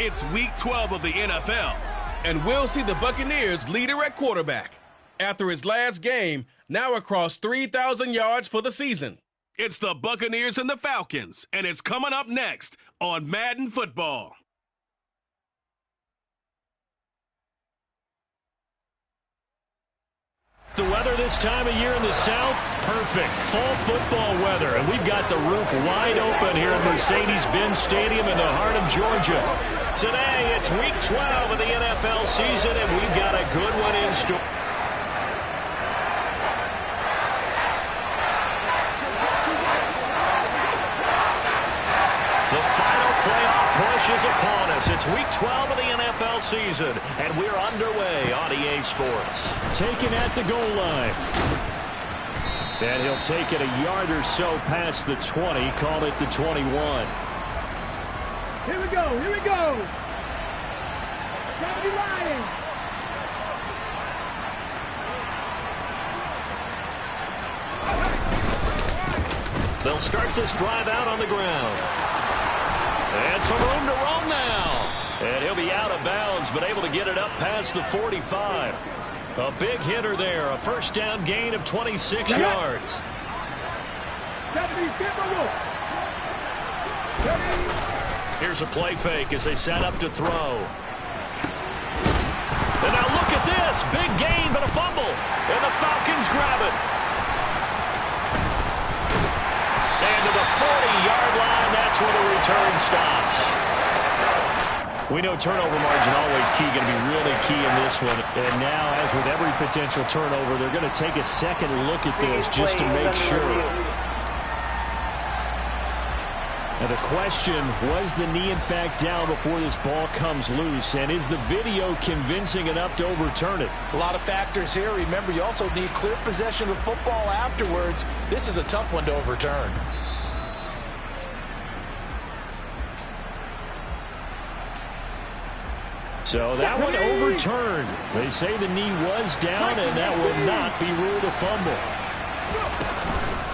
It's Week 12 of the NFL. And we'll see the Buccaneers leader at quarterback. After his last game, now across 3,000 yards for the season. It's the Buccaneers and the Falcons, and it's coming up next on Madden Football. The weather this time of year in the South, perfect. Fall football weather, and we've got the roof wide open here at Mercedes-Benz Stadium in the heart of Georgia. Today, it's Week 12 of the NFL season, and we've got a good one in store. Is upon us. It's Week 12 of the NFL season, and we're underway on EA Sports. Taken at the goal line. And he'll take it a yard or so past the 20, call it the 21. Here we go, here we go. Gotta be lying. They'll start this drive out on the ground. And some room to roam now. And he'll be out of bounds, but able to get it up past the 45. A big hitter there. A first down gain of 26 yards. Here's a play fake as they set up to throw. And now look at this. Big gain, but a fumble. And the Falcons grab it. And to the 40-yard line, that's where the return stops. We know turnover margin always key, going to be really key in this one. And now, as with every potential turnover, they're going to take a second look at this just to make sure. Now the question, was the knee in fact down before this ball comes loose? And is the video convincing enough to overturn it? A lot of factors here. Remember, you also need clear possession of the football afterwards. This is a tough one to overturn. So that one overturned. They say the knee was down, and that will not be ruled a fumble.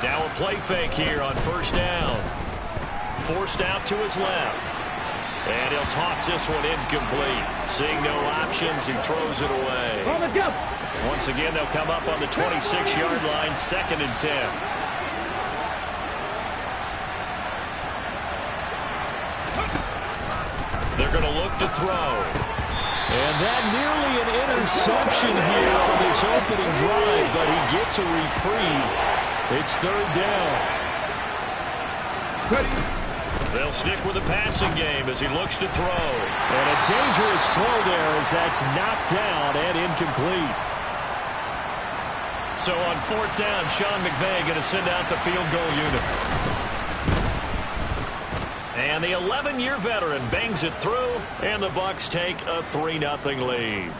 Now a play fake here on first down. Forced out to his left. And he'll toss this one incomplete. Seeing no options, he throws it away. Once again, they'll come up on the 26-yard line, 2nd and 10. They're going to look to throw. And that nearly an interception here on this opening drive, but he gets a reprieve. It's 3rd down. They'll stick with the passing game as he looks to throw. And a dangerous throw there as that's knocked down and incomplete. So on 4th down, Sean McVay going to send out the field goal unit. And the 11-year veteran bangs it through, and the Bucs take a 3-0 lead.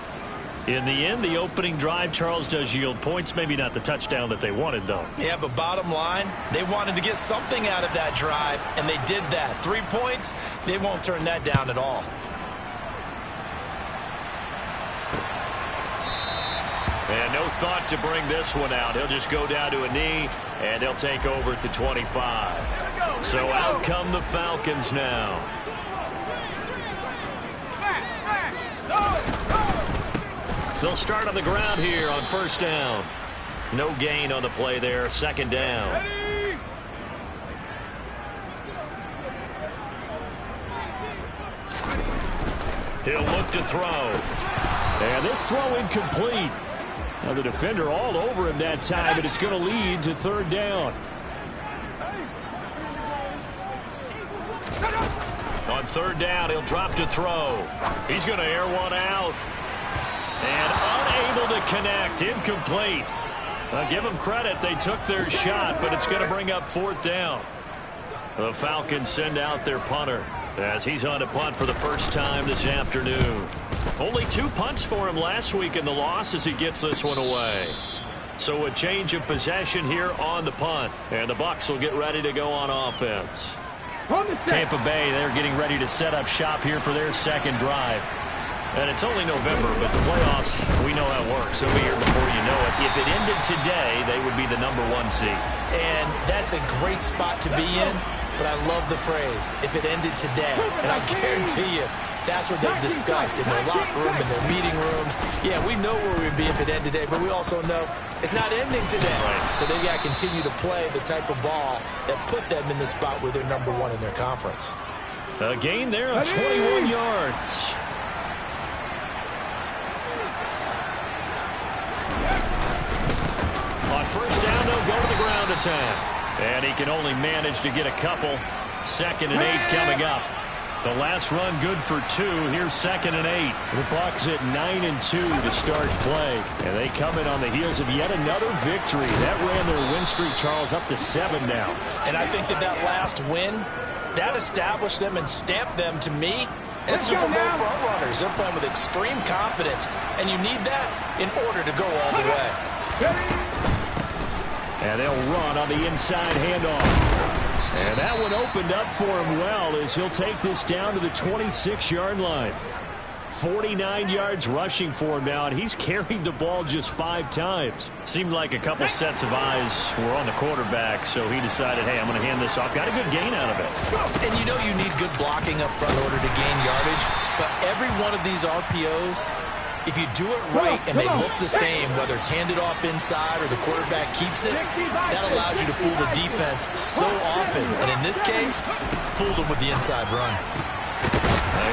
In the end, the opening drive, Charles, does yield points. Maybe not the touchdown that they wanted, though. Yeah, but bottom line, they wanted to get something out of that drive, and they did that. 3 points, they won't turn that down at all. And no thought to bring this one out. He'll just go down to a knee, and they'll take over at the 25. So out come the Falcons now. They'll start on the ground here on first down. No gain on the play there, 2nd down. He'll look to throw. And this throw incomplete. Now the defender all over him that time, and it's going to lead to 3rd down. On 3rd down, he'll drop to throw. He's going to air one out. And unable to connect. Incomplete. I'll give them credit. They took their shot, but it's going to bring up 4th down. The Falcons send out their punter as he's on a punt for the first time this afternoon. Only 2 punts for him last week in the loss as he gets this one away. So a change of possession here on the punt. And the Bucs will get ready to go on offense. Tampa Bay, they're getting ready to set up shop here for their 2nd drive. And it's only November, but the playoffs, we know how it works. They'll be here before you know it. If it ended today, they would be the #1 seed. And that's a great spot to be in. but I love the phrase, if it ended today. And I guarantee you, that's what they've discussed in their locker room, in their meeting rooms. Yeah, we know where we'd be if it ended today, but we also know it's not ending today. Right. So they've got to continue to play the type of ball that put them in the spot where they're #1 in their conference. A gain there of 21 yards. On first down, they'll go to the ground attack. And he can only manage to get a couple. 2nd and 8 coming up. The last run good for 2. Here's 2nd and 8. The Bucs at 9-2 to start play. And they come in on the heels of yet another victory. That ran their win streak, Charles, up to 7 now. And I think that last win, that established them and stamped them, to me, as Super Bowl front runners. They're playing with extreme confidence. And you need that in order to go all the way. And they'll run on the inside handoff. And that one opened up for him well as he'll take this down to the 26-yard line. 49 yards rushing for him now, and he's carried the ball just 5 times. Seemed like a couple sets of eyes were on the quarterback, so he decided, hey, I'm going to hand this off. Got a good gain out of it. And you know you need good blocking up front in order to gain yardage, but every one of these RPOs, if you do it right and they look the same, whether it's handed off inside or the quarterback keeps it, that allows you to fool the defense so often. And in this case, fooled them with the inside run.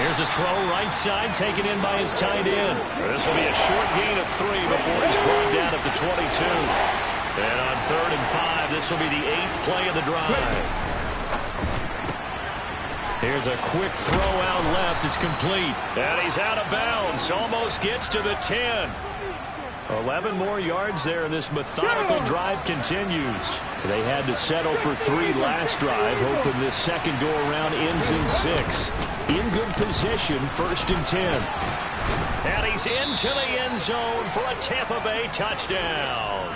Here's a throw right side, taken in by his tight end. This will be a short gain of 3 before he's brought down at the 22. And on 3rd and 5, this will be the 8th play of the drive. Here's a quick throw out left. It's complete. And he's out of bounds. Almost gets to the 10. 11 more yards there, and this methodical drive continues. They had to settle for 3 last drive, hoping this second go-around ends in 6. In good position, 1st and 10. And he's into the end zone for a Tampa Bay touchdown.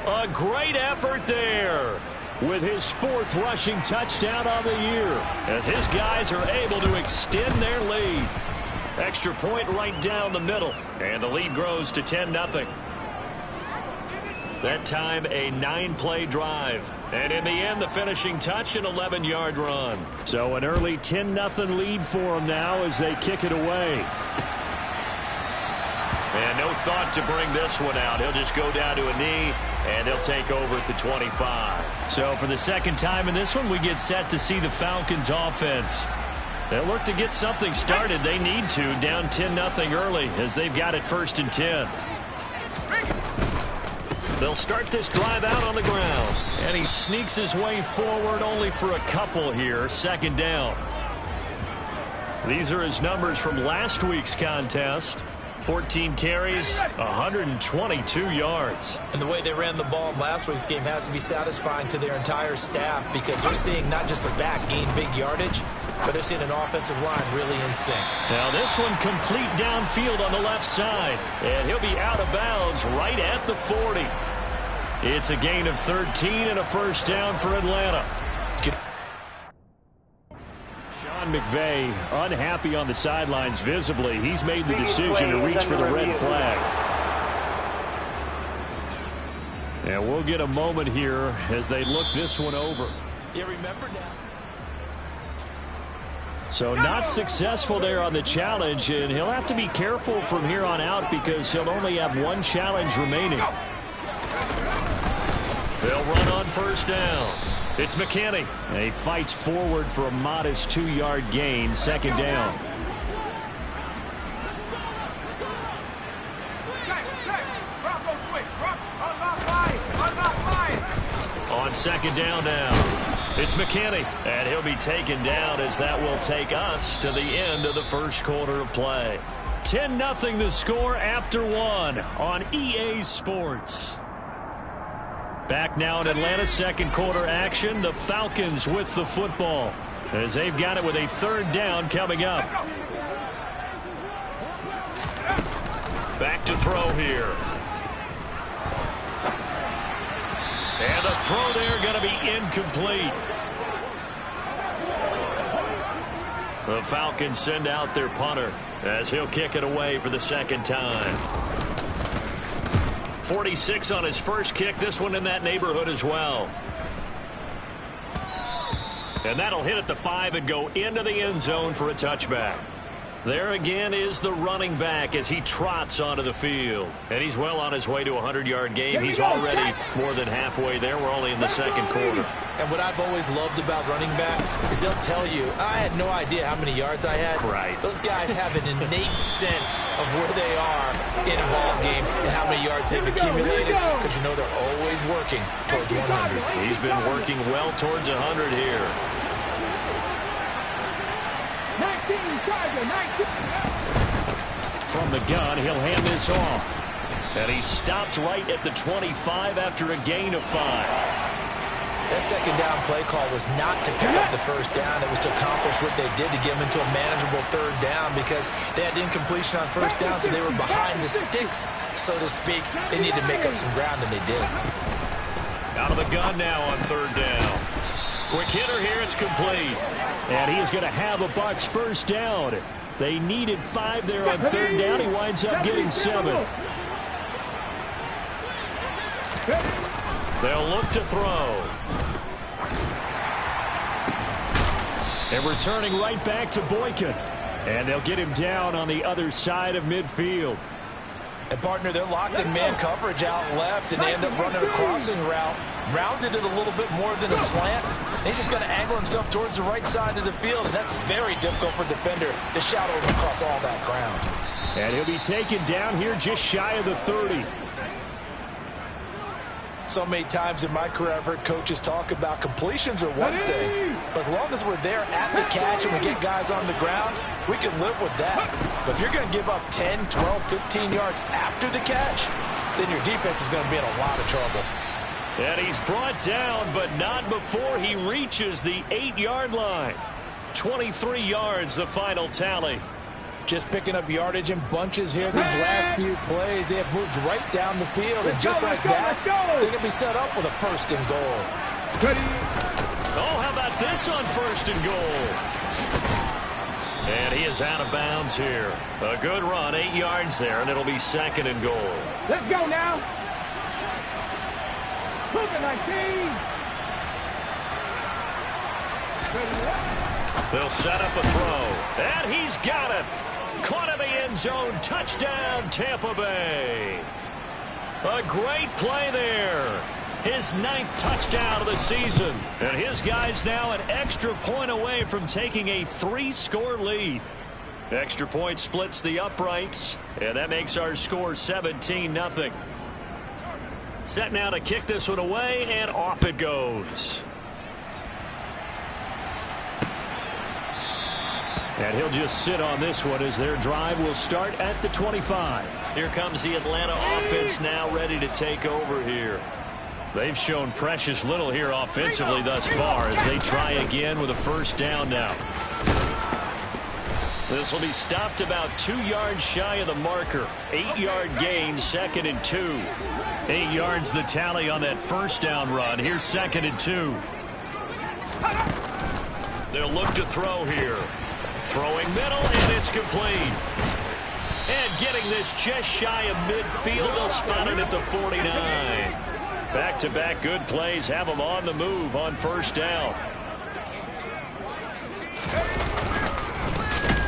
A great effort there, with his 4th rushing touchdown on the year, as his guys are able to extend their lead. Extra point right down the middle, and the lead grows to 10-0. That time a 9-play drive, and in the end the finishing touch, an 11-yard run. So an early 10-0 lead for them now as they kick it away. And no thought to bring this one out. He'll just go down to a knee, and they'll take over at the 25. So for the second time in this one, we get set to see the Falcons offense. They'll look to get something started. They need to, down 10-0 early, as they've got it 1st and 10. They'll start this drive out on the ground. And he sneaks his way forward only for a couple here. 2nd down. These are his numbers from last week's contest. 14 carries, 122 yards. And the way they ran the ball in last week's game has to be satisfying to their entire staff, because they're seeing not just a back gain big yardage, but they're seeing an offensive line really in sync. Now this one complete downfield on the left side, and he'll be out of bounds right at the 40. It's a gain of 13 and a 1st down for Atlanta. Sean McVay unhappy on the sidelines visibly. He's made the decision to reach for the red flag. And we'll get a moment here as they look this one over. Yeah, remember now. So not successful there on the challenge, and he'll have to be careful from here on out because he'll only have 1 challenge remaining. They'll run on 1st down. It's McKinney. And he fights forward for a modest 2-yard gain, 2nd down. On 2nd down now. It's McKinney, and he'll be taken down as that will take us to the end of the 1st quarter of play. 10-0 the score after 1 on EA Sports. Back now in Atlanta, 2nd quarter action. The Falcons with the football as they've got it with a 3rd down coming up. Back to throw here. And the throw there going to be incomplete. The Falcons send out their punter as he'll kick it away for the 2nd time. 46 on his first kick. This one in that neighborhood as well. And that'll hit at the 5 and go into the end zone for a touchback. There again is the running back as he trots onto the field. And he's well on his way to a 100-yard game. He's already more than halfway there. We're only in the second quarter. And what I've always loved about running backs is they'll tell you, I had no idea how many yards I had. Right. Those guys have an innate sense of where they are in a ball game and how many yards they've accumulated, because you know they're always working towards 100. He's been working well towards 100 here. 19, Tiger, 19. From the gun, he'll hand this off. And he stopped right at the 25 after a gain of 5. That second down play call was not to pick up the first down. It was to accomplish what they did to get them into a manageable third down, because they had incompletion on first down, so they were behind the sticks, so to speak. They needed to make up some ground, and they did. Out of the gun now on third down. Quick hitter here, it's complete. And he is going to have a Bucs first down. They needed 5 there on third down. He winds up getting 7. They'll look to throw. And returning right back to Boykin. And they'll get him down on the other side of midfield. And, partner, they're locked in man coverage out left, and they end up running a crossing route. Rounded it a little bit more than a slant. He's just going to angle himself towards the right side of the field, and that's very difficult for a defender to shadow him across all that ground. And he'll be taken down here just shy of the 30. So many times in my career I've heard coaches talk about completions are one thing, but as long as we're there at the catch and we get guys on the ground, we can live with that. But if you're going to give up 10, 12, 15 yards after the catch, then your defense is going to be in a lot of trouble. And he's brought down, but not before he reaches the 8-yard line. 23 yards, the final tally. Just picking up yardage in bunches here these last few plays. They have moved right down the field, and just like that, they're going to be set up with a first and goal. Oh, how about this on first and goal? And he is out of bounds here. A good run, 8 yards there, and it'll be second and goal. Let's go now. Move it, 19. They'll set up a throw, and he's got it. Caught in the end zone. Touchdown, Tampa Bay. A great play there. His 9th touchdown of the season. And his guys now an extra point away from taking a 3-score lead. Extra point splits the uprights, and that makes our score 17-0. Set now to kick this one away, and off it goes. And he'll just sit on this one as their drive will start at the 25. Here comes the Atlanta offense now ready to take over here. They've shown precious little here offensively thus far as they try again with a first down now. This will be stopped about 2 yards shy of the marker. 8-yard gain, 2nd and 2. 8 yards the tally on that first down run. Here's 2nd and 2. They'll look to throw here. Throwing middle, and it's complete. And getting this just shy of midfield, they'll spot it at the 49. Back-to-back good plays have them on the move on first down.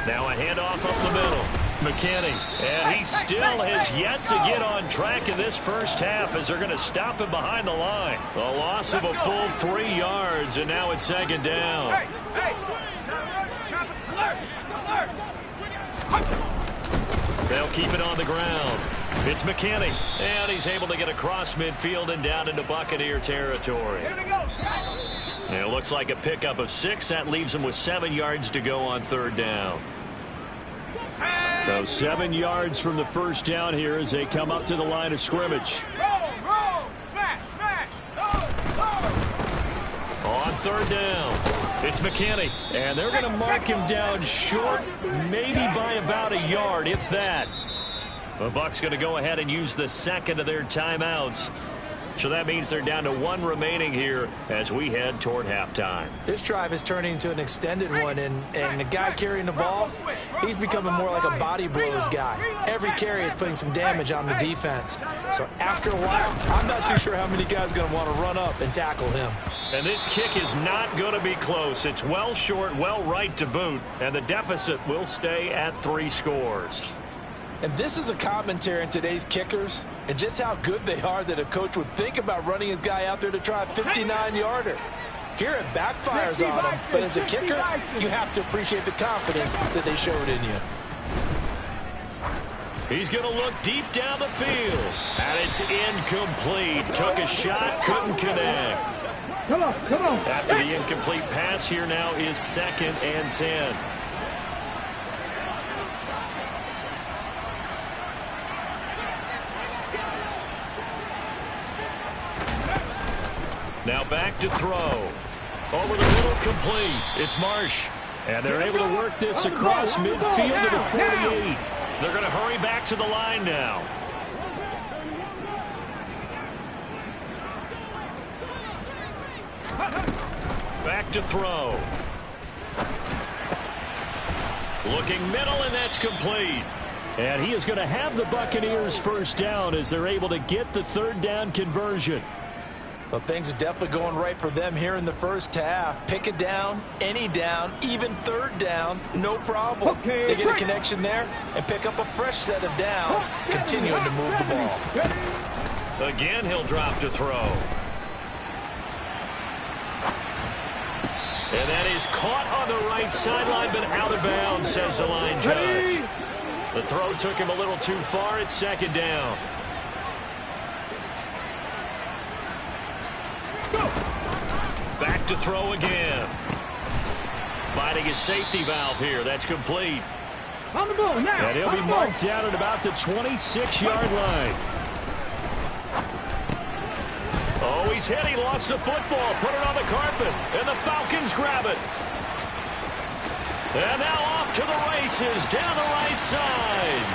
Now a handoff up the middle. McKinney, and he still has yet to get on track in this first half as they're going to stop him behind the line. A loss of a full 3 yards, and now it's 2nd down. They'll keep it on the ground. It's McKinney, and he's able to get across midfield and down into Buccaneer territory. And it looks like a pickup of 6. That leaves them with 7 yards to go on third down. So 7 yards from the first down here as they come up to the line of scrimmage. Roll, smash, On third down, it's McKinney, and they're going to mark him down short, maybe by about a yard, if that. The Bucs going to go ahead and use the second of their timeouts. So that means they're down to 1 remaining here as we head toward halftime. This drive is turning into an extended one, and the guy carrying the ball, he's becoming more like a body blows guy. Every carry is putting some damage on the defense. So after a while, I'm not too sure how many guys are going to want to run up and tackle him. And this kick is not going to be close. It's well short, well right to boot, and the deficit will stay at 3 scores. And this is a commentary on today's kickers and just how good they are that a coach would think about running his guy out there to try a 59-yarder. Here it backfires on him, but as a kicker, you have to appreciate the confidence that they showed in you. He's going to look deep down the field, and it's incomplete. Took a shot, couldn't connect. Come on. After the incomplete pass, here now is 2nd and 10. Now back to throw. Over the middle, complete. It's Marsh. And they're able to work this across midfield to the 48. They're going to hurry back to the line now. Back to throw. Looking middle, and that's complete. And he is going to have the Buccaneers first down as they're able to get the 3rd down conversion. Well, things are definitely going right for them here in the first half. Pick it down, any down, even 3rd down, no problem. They get a connection there and pick up a fresh set of downs, continuing to move the ball. Again, he'll drop to throw. And that is caught on the right sideline, but out of bounds, says the line judge. The throw took him a little too far. It's 2nd down. Back to throw again. Finding his safety valve here. That's complete. On the ball now. And he'll be marked down at about the 26-yard line. Oh, he's hit. He lost the football. Put it on the carpet. And the Falcons grab it. And now off to the races down the right side.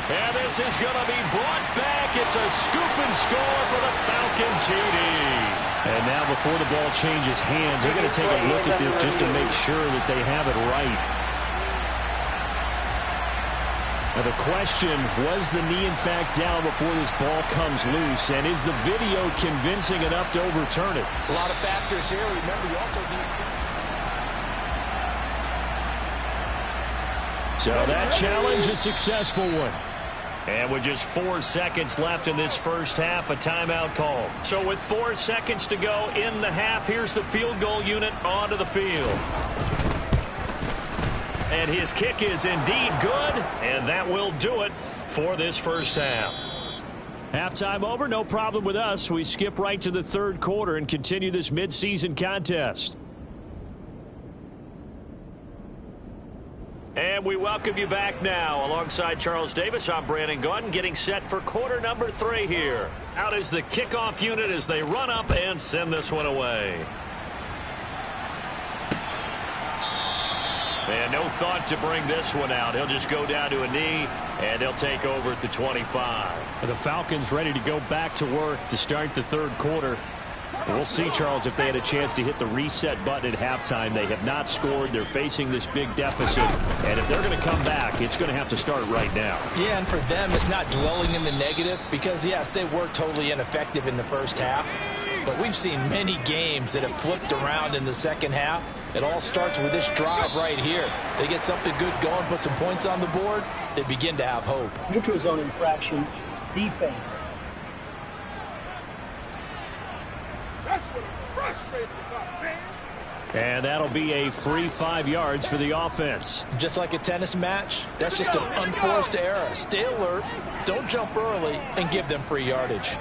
And this is going to be brought back. It's a scoop and score for the Falcon TD. And now before the ball changes hands, they're going to take a look at this just to make sure that they have it right. Now the question, was the knee in fact down before this ball comes loose? And is the video convincing enough to overturn it? A lot of factors here. Remember, you also need... So that challenge, a successful one. And with just 4 seconds left in this first half, a timeout call. So with 4 seconds to go in the half, here's the field goal unit onto the field. And his kick is indeed good, and that will do it for this first half. Halftime over, no problem with us. We skip right to the 3rd quarter and continue this midseason contest. And we welcome you back now. Alongside Charles Davis, I'm Brandon Gordon, getting set for quarter number 3 here. Out is the kickoff unit as they run up and send this one away. And no thought to bring this one out. He'll just go down to a knee, and they'll take over at the 25. The Falcons ready to go back to work to start the 3rd quarter. We'll see, Charles, if they had a chance to hit the reset button at halftime. They have not scored. They're facing this big deficit. And if they're going to come back, it's going to have to start right now. Yeah, and for them, it's not dwelling in the negative because, yes, they were totally ineffective in the first half. But we've seen many games that have flipped around in the second half. It all starts with this drive right here. They get something good going, put some points on the board, they begin to have hope. Neutral zone infraction, defense. And that'll be a free 5 yards for the offense. Just like a tennis match, that's just an unforced error. Stay alert, don't jump early, and give them free yardage.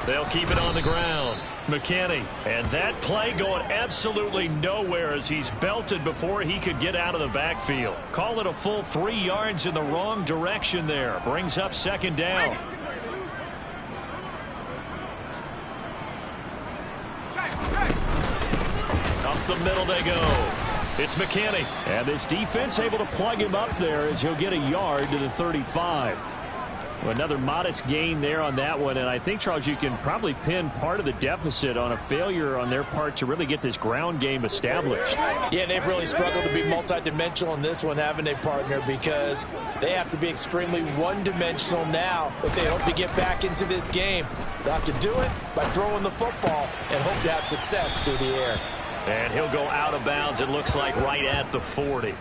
They'll keep it on the ground. McKinney. And that play going absolutely nowhere as he's belted before he could get out of the backfield. Call it a full 3 yards in the wrong direction there. Brings up 2nd down. Up the middle they go. It's McKinney. And this defense able to plug him up there as he'll get a yard to the 35. Another modest gain there on that one, and I think, Charles, you can probably pin part of the deficit on a failure on their part to really get this ground game established. Yeah, they've really struggled to be multidimensional in this one, haven't they, partner, because they have to be extremely one-dimensional now if they hope to get back into this game. They'll have to do it by throwing the football and hope to have success through the air. And he'll go out of bounds, it looks like, right at the 40.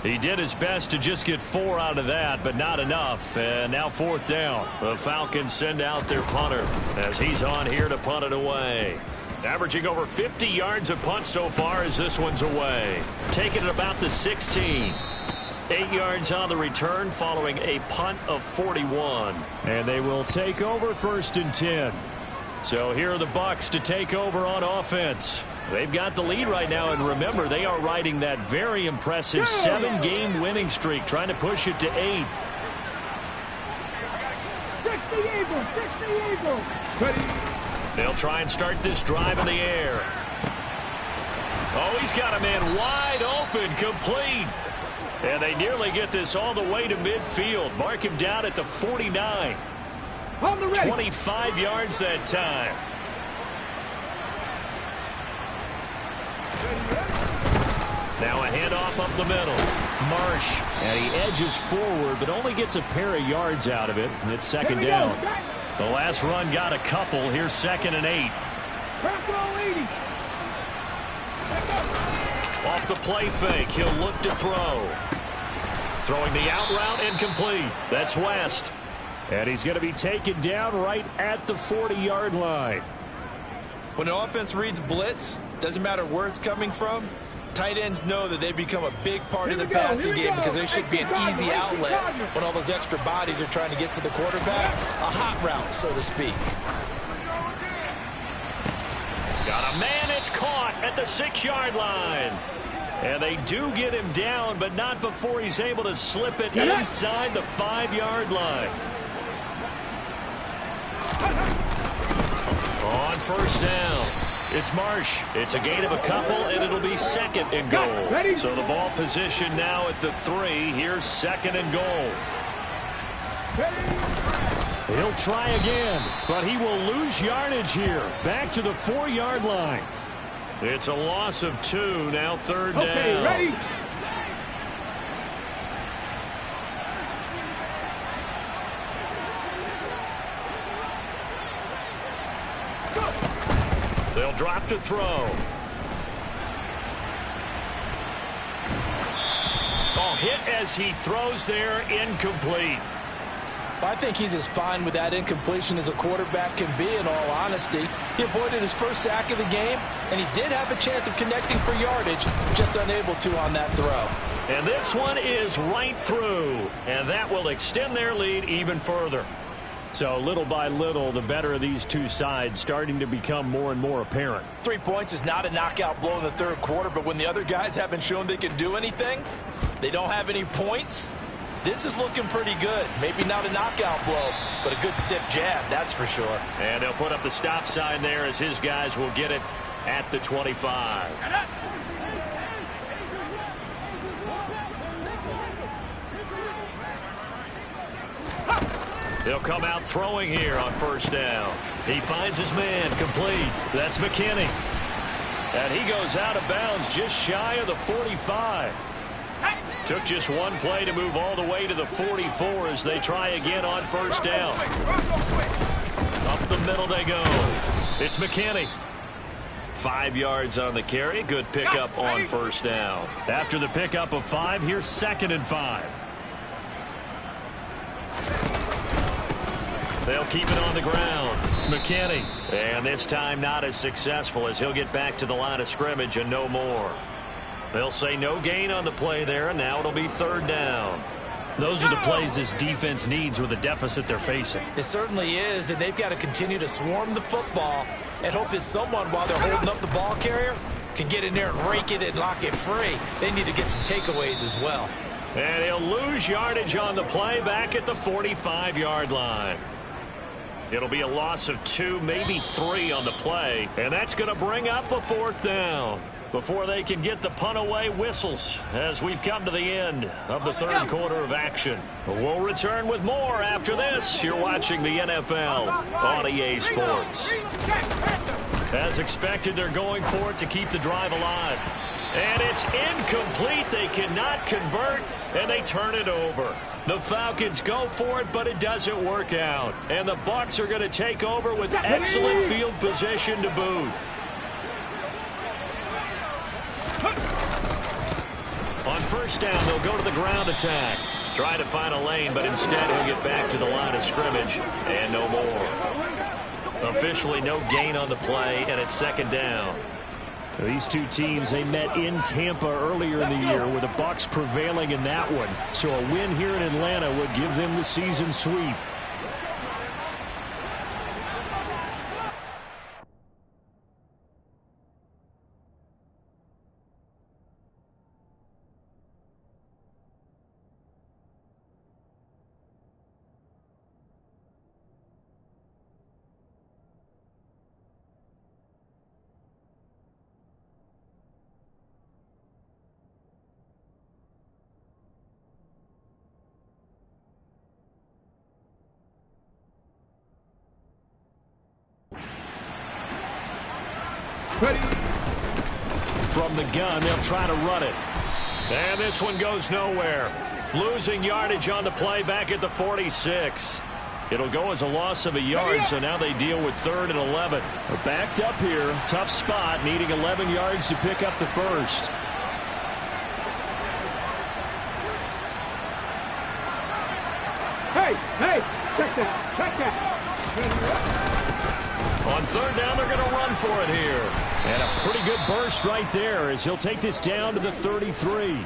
He did his best to just get 4 out of that, but not enough. And now 4th down. The Falcons send out their punter as he's on here to punt it away. Averaging over 50 yards a punt so far as this one's away. Taking it about the 16. 8 yards on the return following a punt of 41. And they will take over 1st and 10. So here are the Bucs to take over on offense. They've got the lead right now, and remember, they are riding that very impressive 7-game winning streak, trying to push it to 8. 60 Eagles, 60 Eagles. They'll try and start this drive in the air. Oh, he's got a man wide open, complete. And they nearly get this all the way to midfield. Mark him down at the 49. 25 yards that time. Now a handoff up the middle. Marsh. And he edges forward, but only gets a pair of yards out of it. And it's 2nd down. The last run got a couple. Here's 2nd and 8. Off the play fake. He'll look to throw. Throwing the out route incomplete. That's West. And he's going to be taken down right at the 40-yard line. When an offense reads blitz, doesn't matter where it's coming from, tight ends know that they become a big part of the passing game because they should be an easy outlet when all those extra bodies are trying to get to the quarterback. A hot route, so to speak. Got a man, it's caught at the 6-yard line. And they do get him down, but not before he's able to slip it inside the 5-yard line. On 1st down, it's Marsh. It's a gain of a couple, and it'll be 2nd and goal. So the ball position now at the 3. Here's 2nd and goal. He'll try again, but he will lose yardage here. Back to the 4-yard line. It's a loss of 2, now 3rd down. Okay, ready? They'll drop to throw. Oh, hit as he throws there, incomplete. I think he's as fine with that incompletion as a quarterback can be, in all honesty. He avoided his first sack of the game, and he did have a chance of connecting for yardage, just unable to on that throw. And this one is right through, and that will extend their lead even further. So little by little, the better of these two sides starting to become more and more apparent. 3 points is not a knockout blow in the 3rd quarter, but when the other guys haven't shown they can do anything, they don't have any points. This is looking pretty good. Maybe not a knockout blow, but a good stiff jab, that's for sure. And they'll put up the stop sign there as his guys will get it at the 25. They'll come out throwing here on 1st down. He finds his man, complete. That's McKinney. And he goes out of bounds just shy of the 45. Took just one play to move all the way to the 44 as they try again on 1st down. Up the middle they go. It's McKinney. 5 yards on the carry. Good pickup on 1st down. After the pickup of 5, here's 2nd and 5. They'll keep it on the ground. McKinney. And this time not as successful as he'll get back to the line of scrimmage and no more. They'll say no gain on the play there, and now it'll be 3rd down. Those are the plays this defense needs with the deficit they're facing. It certainly is, and they've got to continue to swarm the football and hope that someone, while they're holding up the ball carrier, can get in there and rake it and lock it free. They need to get some takeaways as well. And he'll lose yardage on the play back at the 45-yard line. It'll be a loss of 2, maybe 3 on the play, and that's going to bring up a 4th down. before they can get the punt away. Whistles as we've come to the end of the third quarter of action. We'll return with more after this. You're watching the NFL on EA Sports. As expected, they're going for it to keep the drive alive. And it's incomplete. They cannot convert, and they turn it over. The Falcons go for it, but it doesn't work out. And the Bucs are going to take over with excellent field position to boot. On first down, they'll go to the ground attack. Try to find a lane, but instead he'll get back to the line of scrimmage and no more. Officially no gain on the play, and it's second down. These two teams, they met in Tampa earlier in the year with the Bucs prevailing in that one. So a win here in Atlanta would give them the season sweep. From the gun, they'll try to run it. And this one goes nowhere. Losing yardage on the play back at the 46. It'll go as a loss of a yard, so now they deal with 3rd and 11. They're backed up here. Tough spot, needing 11 yards to pick up the first. Hey, check that. On 3rd down, they're going to run for it here. And a pretty good burst right there as he'll take this down to the 33.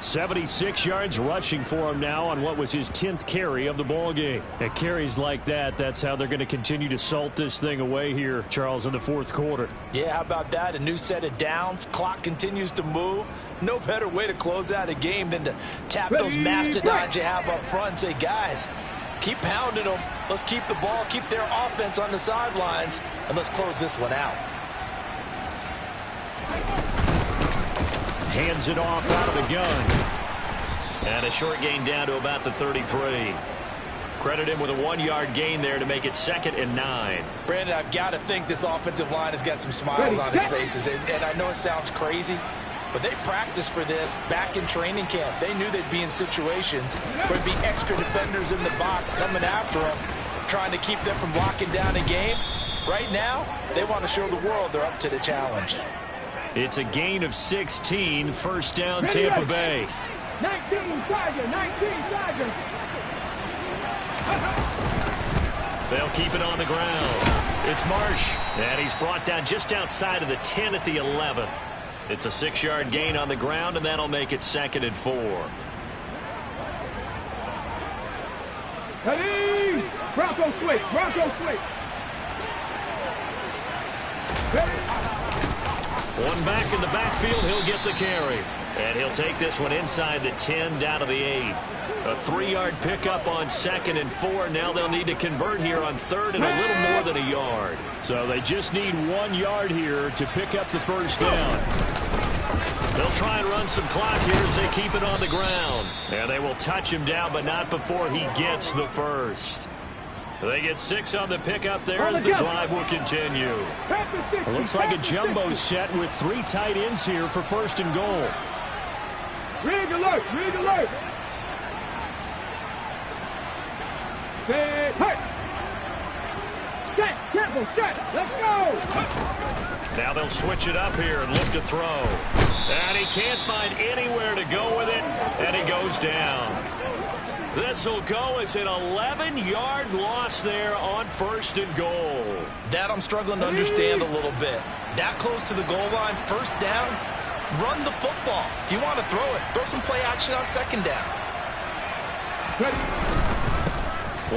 76 yards rushing for him now on what was his 10th carry of the ball game. At carries like that, that's how they're going to continue to salt this thing away here, Charles, in the fourth quarter. Yeah, how about that? A new set of downs. Clock continues to move. No better way to close out a game than to tap those mastodons you have up front and say, guys, keep pounding them. Let's keep the ball, keep their offense on the sidelines, and let's close this one out. Hands it off out of the gun. And a short gain down to about the 33. Credit him with a 1-yard gain there to make it 2nd and 9. Brandon, I've got to think this offensive line has got some smiles on its faces. And I know it sounds crazy, but they practiced for this back in training camp. They knew they'd be in situations where there'd be extra defenders in the box coming after them, trying to keep them from locking down a game. Right now, they want to show the world they're up to the challenge. It's a gain of 16, first down Tampa Bay. 19 Tiger. They'll keep it on the ground. It's Marsh, and he's brought down just outside of the 10 at the 11. It's a 6-yard gain on the ground, and that'll make it 2nd and 4. Ready? Bronco switch. One back in the backfield, he'll get the carry. And he'll take this one inside the 10 down to the 8. A 3-yard pickup on 2nd and 4. Now they'll need to convert here on 3rd and a little more than a yard. So they just need 1 yard here to pick up the first down. They'll try and run some clock here as they keep it on the ground. And they will touch him down, but not before he gets the first. They get 6 on the pickup there as the drive will continue. It looks like a jumbo set with 3 tight ends here for 1st and goal. Rig alert. Set. Let's go. Now they'll switch it up here and look to throw. And he can't find anywhere to go with it, and he goes down. This will go as an 11-yard loss there on 1st and goal. That I'm struggling to understand a little bit. That close to the goal line, 1st down, run the football. If you want to throw it, throw some play action on 2nd down.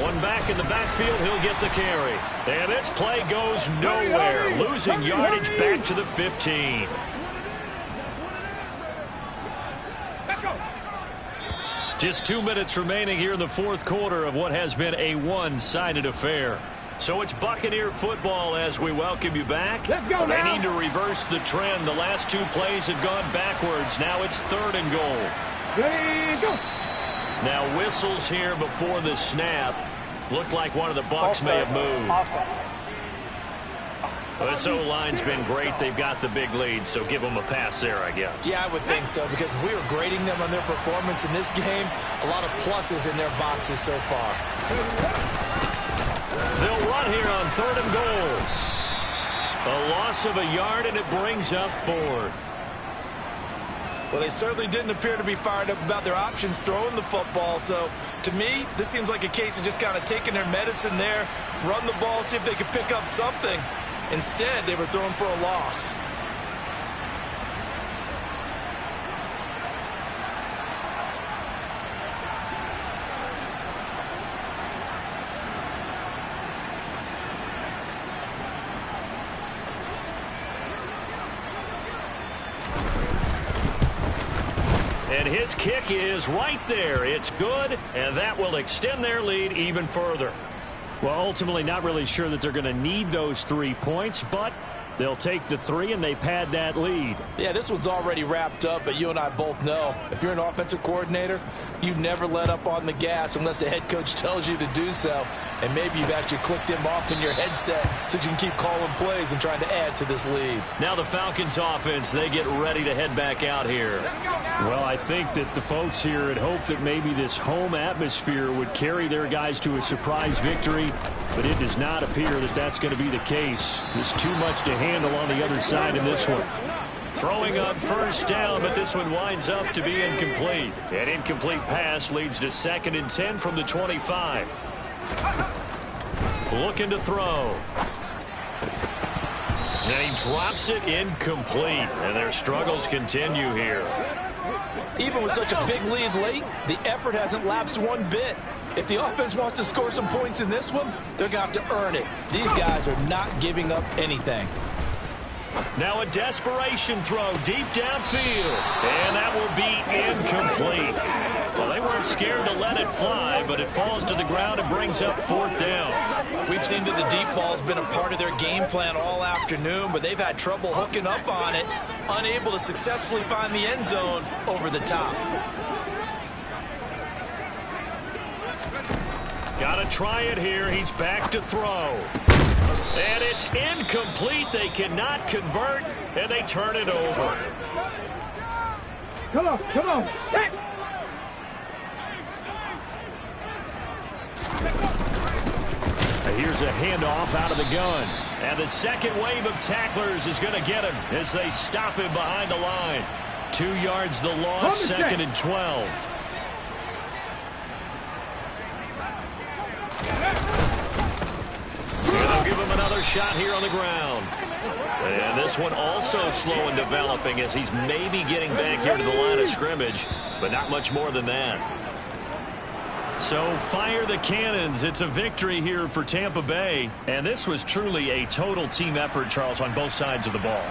One back in the backfield, he'll get the carry. And this play goes nowhere, losing yardage back to the 15. Just 2 minutes remaining here in the fourth quarter of what has been a one-sided affair. So it's Buccaneer football as we welcome you back. Let's go They now. need to reverse the trend. The last 2 plays have gone backwards. Now it's 3rd and goal. Ready, go. Now whistles here before the snap. Looked like one of the Bucs may have moved. This O-line's been great. They've got the big lead, so give them a pass there, I guess. Yeah, I would think so, because if we were grading them on their performance in this game, a lot of pluses in their boxes so far. They'll run here on 3rd and goal. A loss of a yard, and it brings up 4th. Well, they certainly didn't appear to be fired up about their options throwing the football. So, to me, this seems like a case of just kind of taking their medicine there, run the ball, see if they could pick up something. Instead, they were throwing for a loss. And his kick is right there. It's good, and that will extend their lead even further. Well, ultimately not really sure that they're going to need those 3 points, but they'll take the 3 and they pad that lead. Yeah, this one's already wrapped up, but you and I both know if you're an offensive coordinator, you never let up on the gas unless the head coach tells you to do so. And maybe you've actually clicked him off in your headset so you can keep calling plays and trying to add to this lead. Now the Falcons offense, they get ready to head back out here. Well, I think that the folks here had hoped that maybe this home atmosphere would carry their guys to a surprise victory, but it does not appear that that's going to be the case. There's too much to handle on the other side in this one. Throwing on 1st down, but this one winds up to be incomplete. An incomplete pass leads to 2nd and 10 from the 25. Looking to throw. And he drops it incomplete. And their struggles continue here. Even with such a big lead late, the effort hasn't lapsed one bit. If the offense wants to score some points in this one, they're going to have to earn it. These guys are not giving up anything. Now a desperation throw deep downfield. And that will be incomplete. Well, they weren't scared to let it fly, but it falls to the ground and brings up 4th down. We've seen that the deep ball's been a part of their game plan all afternoon, but they've had trouble hooking up on it, unable to successfully find the end zone over the top. Got to try it here. He's back to throw. And it's incomplete. They cannot convert, and they turn it over. Come on, come on. Hey. Here's a handoff out of the gun. And the second wave of tacklers is going to get him as they stop him behind the line. 2 yards the loss, 2nd and 12. And they'll give him another shot here on the ground. And this one also slow in developing as he's maybe getting back here to the line of scrimmage, but not much more than that. So fire the cannons. It's a victory here for Tampa Bay. And this was truly a total team effort, Charles, on both sides of the ball.